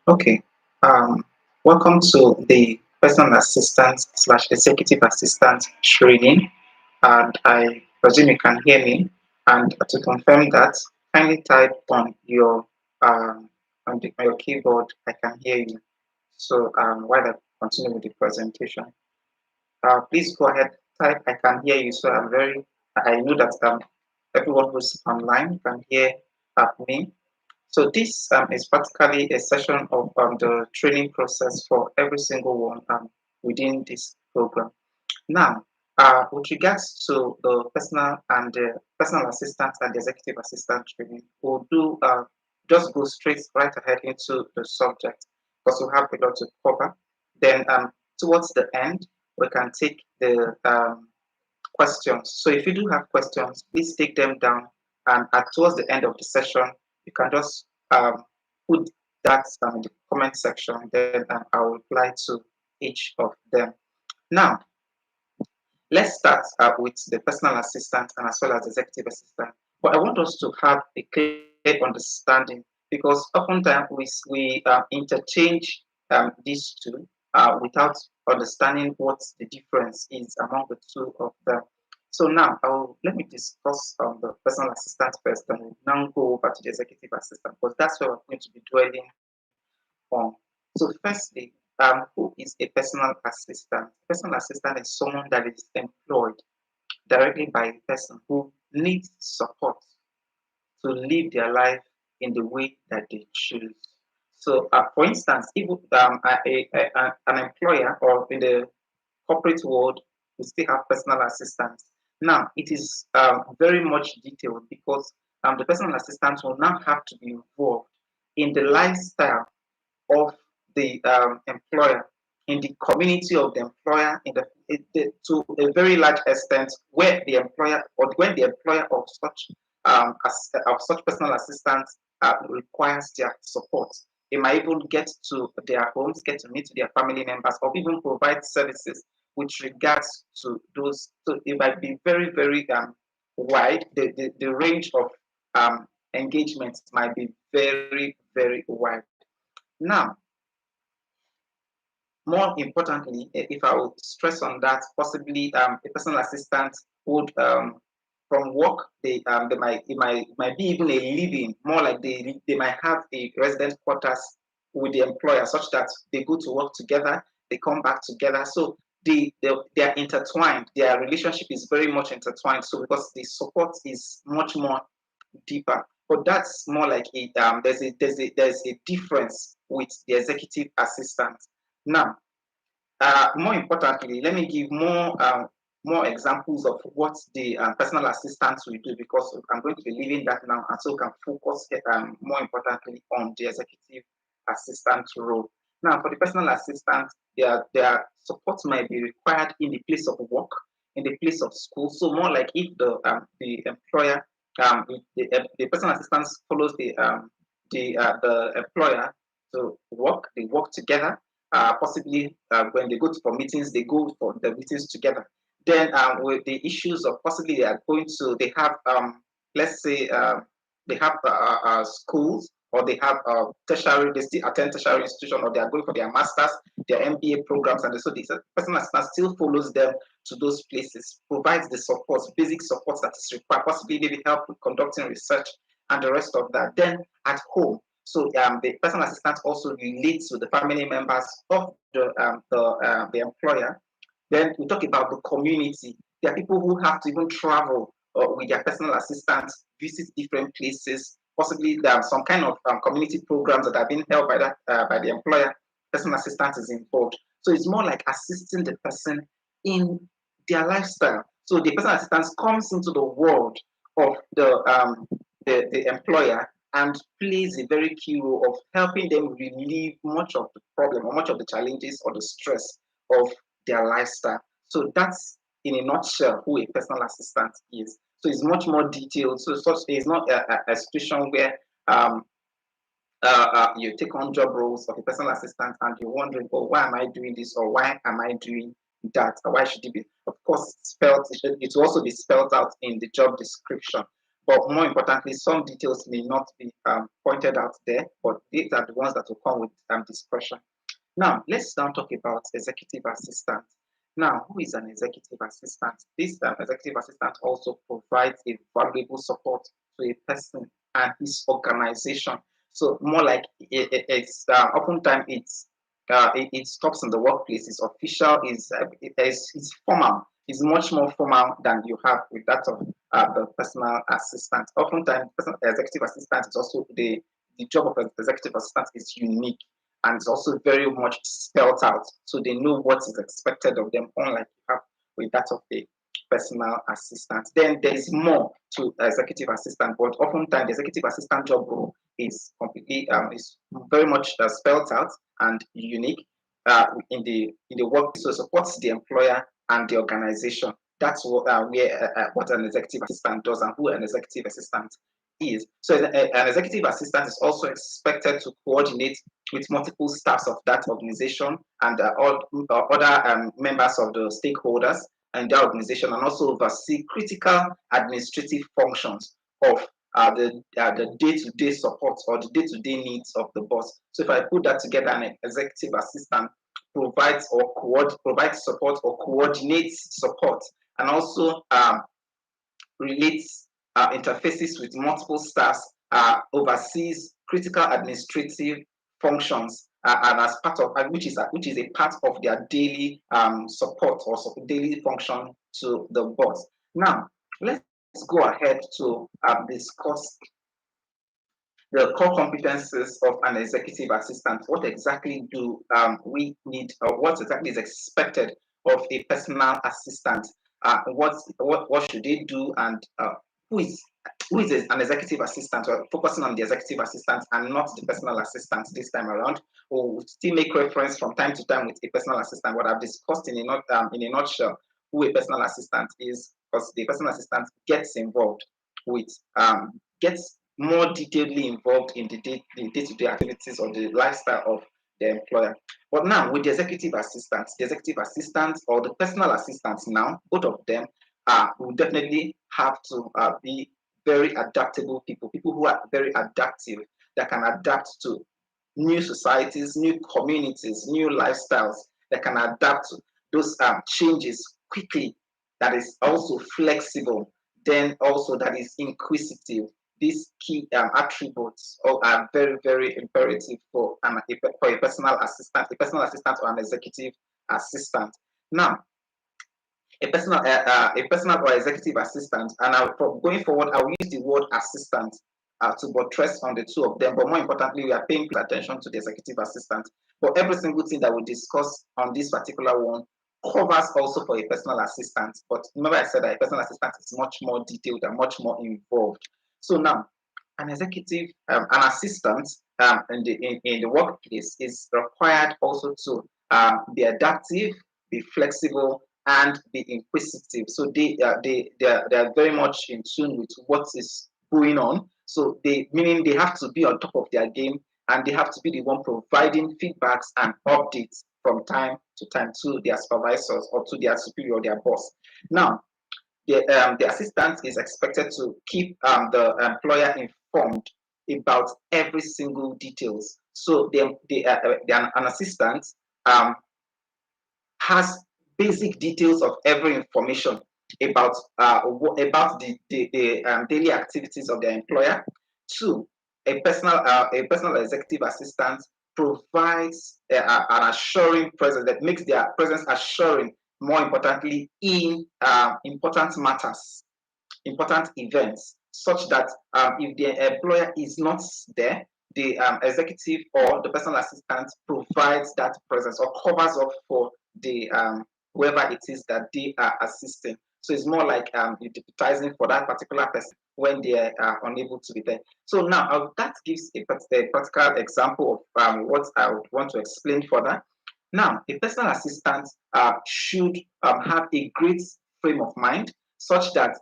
Okay. Um, Welcome to the personal assistant slash executive assistant training. And I presume you can hear me. And to confirm that, kindly type um, on your keyboard. I can hear you. So while I continue with the presentation, please go ahead. Type I can hear you. So I know that everyone who's online can hear me. So this is practically a session of the training process for every single one within this program. Now, with regards to the personal assistant and the executive assistant training, we'll do just go straight right ahead into the subject because we have a lot to cover. Then towards the end, we can take the questions. So if you do have questions, please take them down. And towards the end of the session, you can just put that in the comment section. Then I'll reply to each of them. Now, let's start with the personal assistant and as well as executive assistant. But I want us to have a clear understanding because oftentimes we interchange these two without understanding what the difference is among the two of them. So now let me discuss the personal assistant first, and we'll now go over to the executive assistant because that's where we're going to be dwelling on. So firstly, who is a personal assistant? Personal assistant is someone that is employed directly by a person who needs support to live their life in the way that they choose. So, for instance, if an employer or in the corporate world, we still have personal assistants. Now, it is very much detailed because the personal assistant will now have to be involved in the lifestyle of the employer, in the community of the employer, to a very large extent, where the employer or when the employer of such personal assistants requires their support. They might even get to their homes, get to meet their family members, or even provide services with regards to those. So it might be very, very wide. The range of engagements might be very, very wide. Now, more importantly, if I would stress on that, possibly a personal assistant would from work they might it might be even a living, more like they might have a resident quarters with the employer such that they go to work together, they come back together. So they are intertwined. Their relationship is very much intertwined. So because the support is much more deeper. But that's more like there's a difference with the executive assistant. Now, more importantly, let me give more examples of what the personal assistants will do because I'm going to be leaving that now, and so we can focus more importantly on the executive assistant role. Now, for the personal assistant, their support might be required in the place of work, in the place of school. So more like if the employer, the personal assistant follows the employer to work, they work together. Possibly when they go for meetings, they go for the meetings together. Then with the issues of possibly they have let's say they have schools or they have tertiary, they still attend tertiary institution or they are going for their masters, their MBA programs, and so the personal assistant still follows them to those places, provides the support, basic support that is required, possibly maybe help with conducting research and the rest of that. Then at home, so the personal assistant also relates with the family members of the employer. Then we talk about the community. There are people who have to even travel with their personal assistants, visit different places. Possibly there are some kind of community programs that are being held by the employer. Personal assistant is involved. So it's more like assisting the person in their lifestyle. So the personal assistant comes into the world of the employer and plays a very key role of helping them relieve much of the problem or much of the challenges or the stress of their lifestyle. So that's in a nutshell who a personal assistant is. So it's much more detailed. So it's not a situation where you take on job roles of a personal assistant and you're wondering, oh, why am I doing this or why am I doing that or why should it be? Of course, it will also be spelled out in the job description. but more importantly, some details may not be pointed out there, but these are the ones that will come with discussion. Now, let's now talk about executive assistant. Now, who is an executive assistant? This executive assistant also provides a valuable support to a person and his organization. So, more like it's oftentimes it stops in the workplace. It's official. It's formal. It's much more formal than you have with that of the personal assistant. Oftentimes, personal executive assistant is also the job of an executive assistant is unique, and it's also very much spelled out, so they know what is expected of them, unlike you have with that of the personal assistant. Then there is more to executive assistant, but oftentimes the executive assistant job role is very much spelled out and unique in the work, so it supports the employer and the organization. That's what an executive assistant does and who an executive assistant is. So an executive assistant is also expected to coordinate with multiple staffs of that organization and all other members of the stakeholders and their organization, and also oversee critical administrative functions of the day-to-day support or the day-to-day needs of the boss. So if I put that together, an executive assistant provides support or coordinates support, and also relates interfaces with multiple staffs, oversees critical administrative functions, and as part of which is a part of their daily support or daily function to the boss. Now, let's go ahead to discuss the core competencies of an executive assistant. What exactly do we need, or what exactly is expected of a personal assistant? What should they do, and who is an executive assistant? We're focusing on the executive assistant and not the personal assistant this time around. We'll still make reference from time to time with a personal assistant. What I've discussed in a nutshell who a personal assistant is, because the personal assistant gets involved with gets more detailedly involved in the day-to-day activities or the lifestyle of the employer. But now with the executive assistants or the personal assistants now, both of them will definitely have to be very adaptable people who are very adaptive, that can adapt to new societies, new communities, new lifestyles, that can adapt to those changes quickly, that is also flexible, then also that is inquisitive. These key attributes are very, very imperative for a personal assistant or an executive assistant. Now, a personal or executive assistant, and going forward, I will use the word assistant to buttress on the two of them. But more importantly, we are paying attention to the executive assistant. But every single thing that we discuss on this particular one covers also for a personal assistant. But remember, I said that a personal assistant is much more detailed and much more involved. So now, an executive, an assistant in the workplace is required also to be adaptive, be flexible, and be inquisitive. So they are very much in tune with what is going on. So meaning they have to be on top of their game, and they have to be the one providing feedbacks and updates from time to time to their supervisors or to their superior, their boss. Now, the assistant is expected to keep the employer informed about every single details. So an assistant um, has basic details of every information about the daily activities of the employer. Two, a personal executive assistant provides an assuring presence that makes their presence assuring. More importantly, in important matters, important events, such that if the employer is not there, the executive or the personal assistant provides that presence or covers up for the whoever it is that they are assisting. So it's more like you're deputizing for that particular person when they are unable to be there. So now that gives a practical example of what I would want to explain further. Now, a personal assistant should have a great frame of mind, such that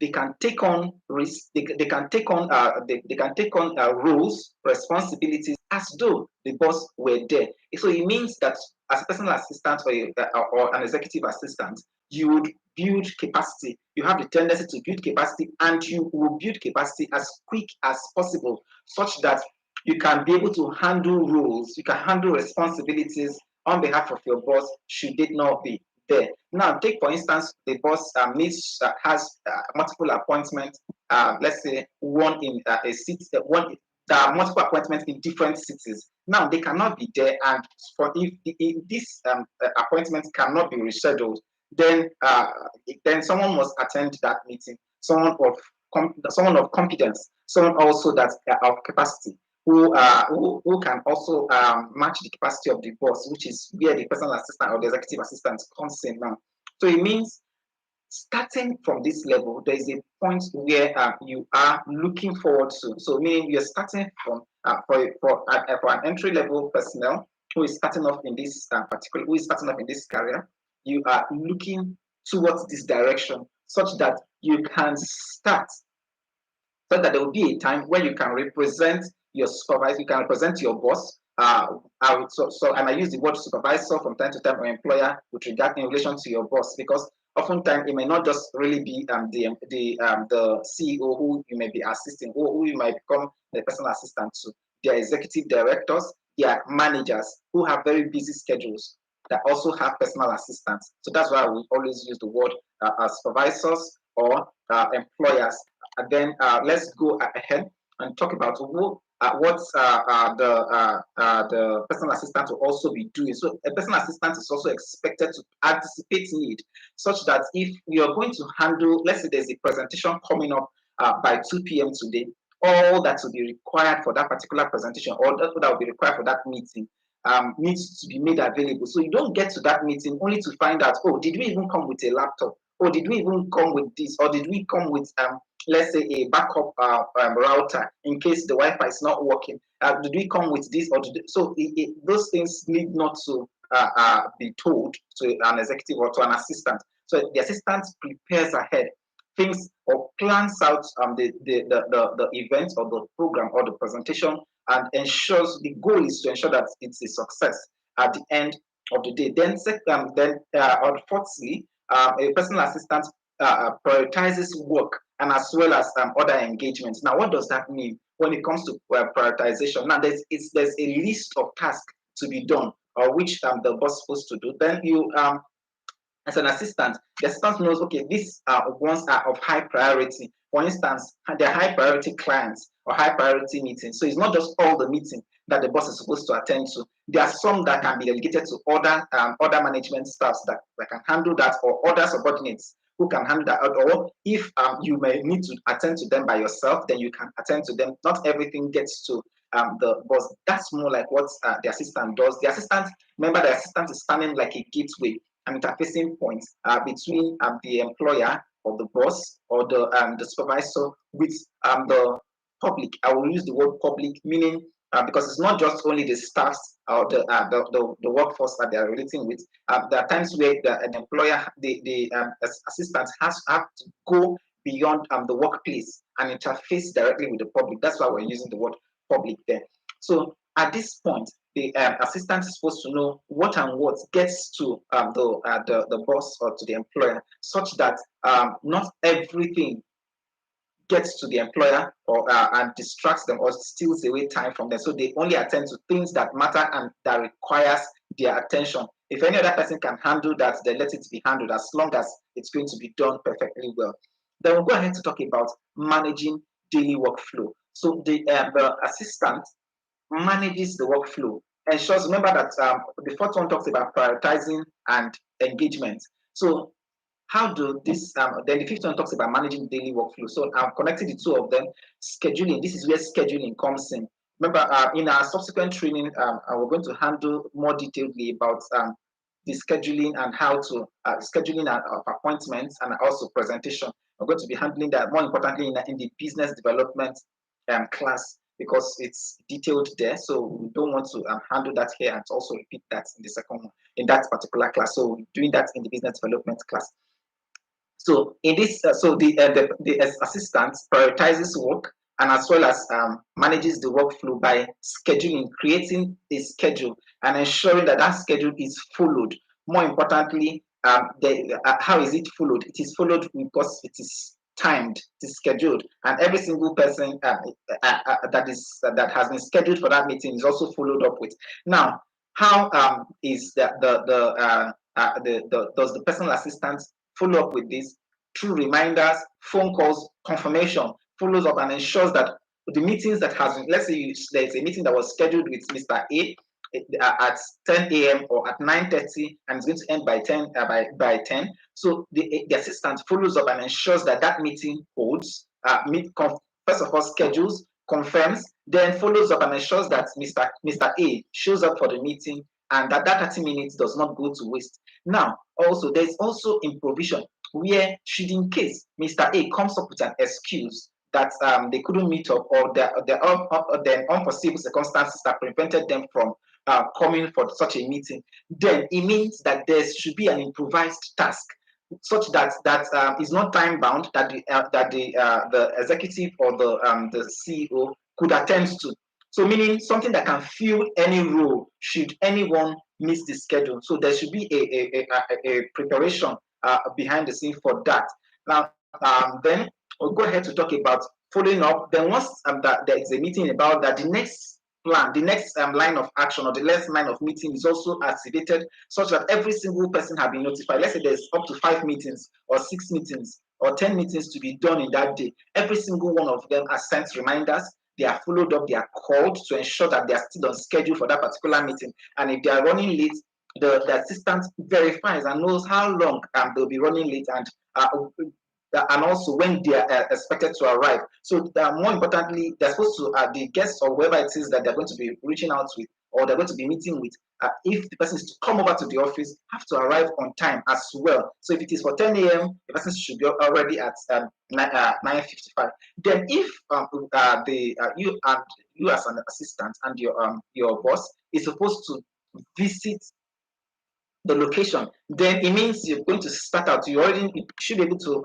they can take on risks, they can take on roles, responsibilities as though the boss were there. So it means that as a personal assistant or an executive assistant, you would build capacity. You have the tendency to build capacity, and you will build capacity as quick as possible, such that you can be able to handle roles, you can handle responsibilities on behalf of your boss should it not be there. Now, take for instance, the boss has multiple appointments. Let's say one in a city, one there are multiple appointments in different cities. Now they cannot be there, and for if this appointment cannot be rescheduled, then someone must attend that meeting. Someone of competence, someone also that of capacity, who can also match the capacity of the boss, which is where the personal assistant or the executive assistant comes in now. So it means starting from this level, there is a point where you are looking forward to. So, meaning you're starting from for an entry level personnel who is starting off in this who is starting off in this career, you are looking towards this direction such that you can start, so that there will be a time where you can represent your supervisor, you can represent your boss. And I use the word supervisor from time to time, or employer, with regard in relation to your boss, because oftentimes it may not just really be the CEO who you may be assisting, who you might become the personal assistant to. They are executive directors, they are managers who have very busy schedules that also have personal assistants. So that's why we always use the word supervisors or employers. And then let's go ahead and talk about what the personal assistant will also be doing. So a personal assistant is also expected to anticipate need, such that if you are going to handle, let's say there's a presentation coming up by 2 p.m. today, all that will be required for that particular presentation, or that will be required for that meeting, needs to be made available. So you don't get to that meeting only to find out, oh, did we even come with a laptop? Or did we even come with this? Or did we come with let's say a backup router in case the Wi-Fi is not working? Did we come with this? So those things need not to be told to an executive or to an assistant. So the assistant prepares ahead, thinks or plans out the event or the program or the presentation, and ensures the goal is to ensure that it's a success at the end of the day. Unfortunately, a personal assistant prioritizes work and as well as other engagements. Now, what does that mean when it comes to prioritization? Now, there's a list of tasks to be done, or which the boss is supposed to do. Then you as an assistant, the assistant knows, okay, these ones are of high priority. For instance, they're high priority clients or high priority meetings. So it's not just all the meetings that the boss is supposed to attend to. There are some that can be delegated to other management staffs that can handle that, or other subordinates who can handle that. Or if you may need to attend to them by yourself, then you can attend to them. Not everything gets to the boss. That's more like what the assistant does. The assistant is standing like a gateway, an interfacing point between the employer or the boss or the supervisor with the public. I will use the word public, meaning because it's not just only the staffs or the workforce that they are relating with. There are times where an employer, the assistant have to go beyond the workplace and interface directly with the public. That's why we're using the word public there. So at this point, the assistant is supposed to know what and what gets to the boss or to the employer, such that not everything gets to the employer or and distracts them or steals away time from them. So they only attend to things that matter and that requires their attention. If any other person can handle that, then let it be handled, as long as it's going to be done perfectly well. Then we'll go ahead to talk about managing daily workflow. So the assistant manages the workflow, ensures. Remember that the fourth one talks about prioritizing and engagement. So how do this then the fifth one talks about managing daily workflow. So I'm connecting the two of them. Scheduling, this is where scheduling comes in. Remember, in our subsequent training, we're going to handle more detailedly about the scheduling and how to scheduling of appointments and also presentation. We're going to be handling that more importantly in the business development class, because it's detailed there. So we don't want to handle that here and also repeat that in the second one, in that particular class. So we're doing that in the business development class. So in this, the assistant prioritizes work and as well as manages the workflow by scheduling, creating a schedule and ensuring that that schedule is followed. More importantly, how is it followed? It is followed because it is timed, it is scheduled, and every single person that has been scheduled for that meeting is also followed up with. Now, how is does the personal assistant follow up with this? Through reminders, phone calls, confirmation, follows up and ensures that the meetings that has been, let's say there's a meeting that was scheduled with Mr. A at 10 a.m. or at 9:30 and it's going to end by 10 by 10. So the assistant follows up and ensures that that meeting holds, first of all schedules, confirms, then follows up and ensures that Mr. A shows up for the meeting and that 30 minutes does not go to waste. Now, also, there's also improvisation where should in case Mr. A comes up with an excuse that they couldn't meet up or the unforeseeable circumstances that prevented them from coming for such a meeting, then it means that there should be an improvised task such that is not time bound that the executive or the CEO could attend to. So meaning something that can fill any role should anyone miss the schedule. So there should be a preparation behind the scene for that. Now, then we'll go ahead to talk about following up. Then once that there is a meeting about that, the next plan, the next line of action or the next line of meeting is also activated such that every single person has been notified. Let's say there's up to 5 meetings or 6 meetings or 10 meetings to be done in that day. Every single one of them are sent reminders. They are followed up, they are called to ensure that they are still on schedule for that particular meeting. And if they are running late, the assistant verifies and knows how long they'll be running late and also when they are expected to arrive. So more importantly, they're supposed to, the guests or whoever it is that they're going to be reaching out with or they're going to be meeting with, if the person is to come over to the office, have to arrive on time as well. So if it is for 10 a.m., the person should be already at 9:55. Then if you as an assistant and your boss is supposed to visit the location, then it means you're going to start out. You should be able to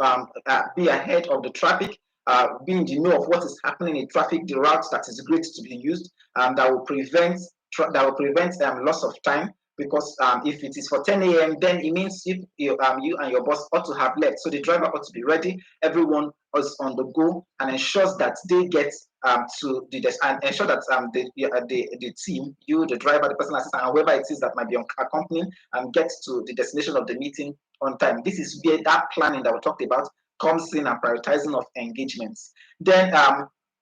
be ahead of the traffic, be in the know of what is happening in traffic, the routes that is great to be used, that will prevent loss of time. Because if it is for 10 a.m., then it means you and your boss ought to have left. So the driver ought to be ready. Everyone is on the go and ensures that they get to the desk and ensure that the team, you, the driver, the personal assistant, and whoever it is that might be accompanying, gets to the destination of the meeting on time. This is where that planning that we talked about comes in and prioritizing of engagements. Then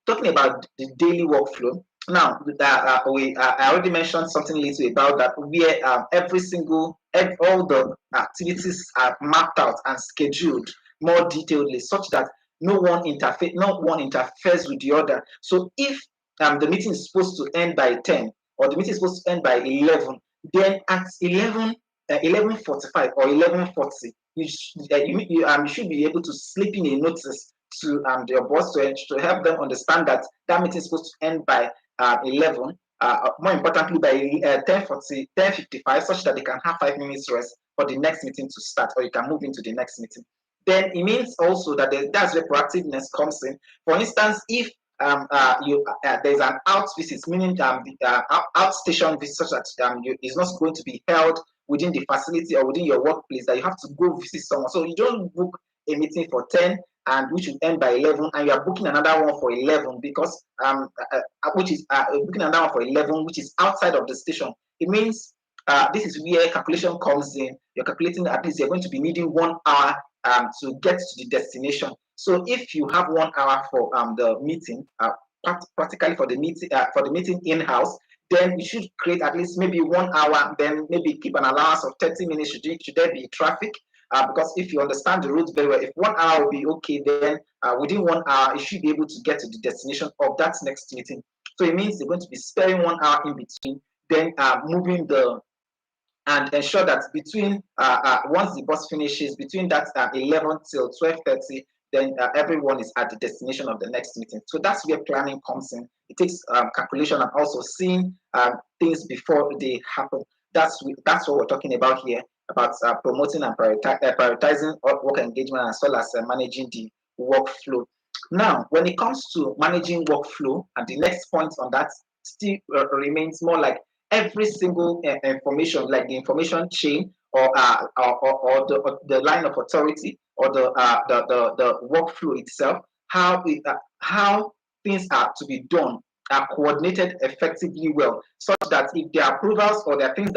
talking about the daily workflow. Now, I already mentioned something little about that, where all the activities are mapped out and scheduled more detailedly, such that no one interferes with the other. So if the meeting is supposed to end by 10 or the meeting is supposed to end by 11, then at 11:45 or 11:40, you should be able to slip in a notice to your boss to help them understand that that meeting is supposed to end by 11. More importantly, by 10:40, 10:55, such that they can have 5 minutes rest for the next meeting to start, or you can move into the next meeting. Then it means also that that's where proactiveness comes in. For instance, if there's an out visit, meaning outstation visit, such that it's not going to be held within the facility or within your workplace, that you have to go visit someone. So you don't book a meeting for 10 and which will end by 11, and you are booking another one for 11 because which is booking another one for 11, which is outside of the station. It means this is where calculation comes in. You're calculating at least you're going to be needing 1 hour to get to the destination. So if you have 1 hour for the meeting, practically for the meeting in-house, then you should create at least maybe 1 hour, then maybe keep an allowance of 30 minutes should there be traffic. Because if you understand the route very well, if 1 hour will be okay, then within 1 hour, you should be able to get to the destination of that next meeting. So it means you're going to be sparing 1 hour in between, then moving and ensure that between once the bus finishes between that 11 till 12:30, then everyone is at the destination of the next meeting. So that's where planning comes in. It takes calculation and also seeing things before they happen. That's what we're talking about here, about promoting and prioritizing work engagement as well as managing the workflow. Now, when it comes to managing workflow, and the next point on that still remains more like every single information, like the information chain or the line of authority or the workflow itself, how things are to be done are coordinated effectively well, such that if there are approvals or there are things